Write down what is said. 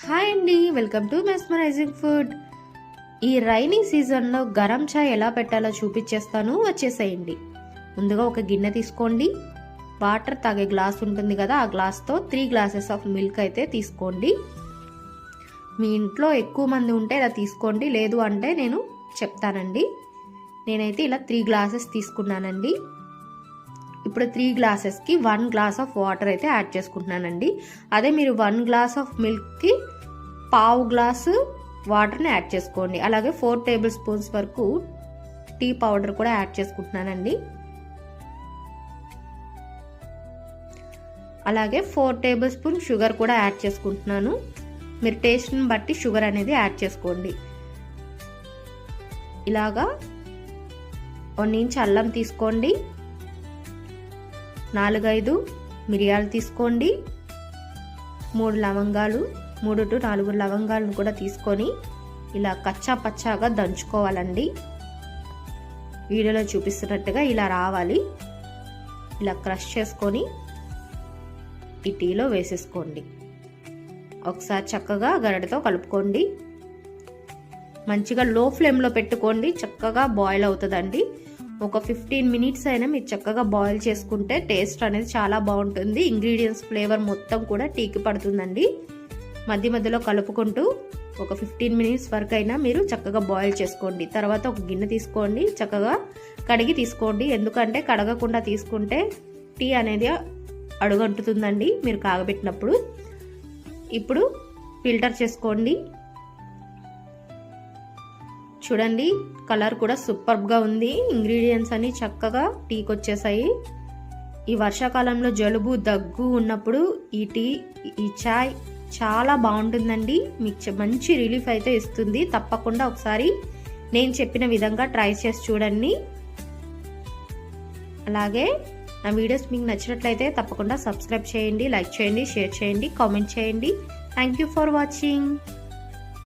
Hi అండి, welcome to mesmerising food. ఈ rainy సీజన్లో గరం చాయ్ ఎలా పెట్టాలో చూపించేస్తాను, వచ్చేసేయండి. ముందుగా ఒక గిన్నె తీసుకోండి. వాటర్ తాగే గ్లాస్ ఉంటుంది కదా, ఆ గ్లాస్తో 3 గ్లాసెస్ ఆఫ్ మిల్క్ అయితే తీసుకోండి. మీ ఇంట్లో ఎక్కువ మంది ఉంటే ఇలా తీసుకోండి, లేదు అంటే నేను చెప్తానండి. నేనైతే ఇలా 3 గ్లాసెస్ తీసుకున్నానండి. ఇప్పుడు 3 గ్లాసెస్కి 1 గ్లాస్ ఆఫ్ వాటర్ అయితే యాడ్ చేసుకుంటున్నానండి. అదే మీరు 1 గ్లాస్ ఆఫ్ మిల్క్కి 1/2 గ్లాసు వాటర్ని యాడ్ చేసుకోండి. అలాగే 4 టేబుల్ స్పూన్స్ వరకు టీ పౌడర్ కూడా యాడ్ చేసుకుంటున్నానండి. అలాగే 4 టేబుల్ స్పూన్ షుగర్ కూడా యాడ్ చేసుకుంటున్నాను. మీరు టేస్ట్ని బట్టి షుగర్ అనేది యాడ్ చేసుకోండి. ఇలాగా 1 ఇంచ్ అల్లం తీసుకోండి. 4-5 మిరియాలు తీసుకోండి. 3 లవంగాలు, 3 to 4 లవంగాలను కూడా తీసుకొని ఇలా కచ్చా పచ్చాగా దంచుకోవాలండి. వీడియోలో చూపిస్తున్నట్టుగా ఇలా రావాలి. ఇలా క్రష్ చేసుకొని ఈ టీలో వేసేసుకోండి. ఒకసారి చక్కగా గరిటెతో కలుపుకోండి. మంచిగా లో ఫ్లేమ్లో పెట్టుకోండి, చక్కగా బాయిల్ అవుతుందండి. ఒక 15 మినిట్స్ అయినా మీరు చక్కగా బాయిల్ చేసుకుంటే టేస్ట్ అనేది చాలా బాగుంటుంది. ఇంగ్రీడియంట్స్ ఫ్లేవర్ మొత్తం కూడా టీకి పడుతుందండి. మధ్య మధ్యలో కలుపుకుంటూ ఒక 15 మినిట్స్ వరకు అయినా మీరు చక్కగా బాయిల్ చేసుకోండి. తర్వాత ఒక గిన్నె తీసుకోండి, చక్కగా కడిగి తీసుకోండి. ఎందుకంటే కడగకుండా తీసుకుంటే టీ అనేది అడుగంటుతుందండి మీరు కాగబెట్టినప్పుడు. ఇప్పుడు ఫిల్టర్ చేసుకోండి. చూడండి, కలర్ కూడా సూపర్గా ఉంది. ఇంగ్రీడియంట్స్ అన్ని చక్కగా టీకి వచ్చేసాయి. ఈ వర్షాకాలంలో జలుబు దగ్గు ఉన్నప్పుడు ఈ చాయ్ చాలా బాగుంటుందండి. మీకు మంచి రిలీఫ్ అయితే ఇస్తుంది. తప్పకుండా ఒకసారి నేను చెప్పిన విధంగా ట్రై చేసి చూడండి. అలాగే నా వీడియోస్ మీకు నచ్చినట్లయితే తప్పకుండా సబ్స్క్రైబ్ చేయండి, లైక్ చేయండి, షేర్ చేయండి, కామెంట్ చేయండి. Thank you for watching.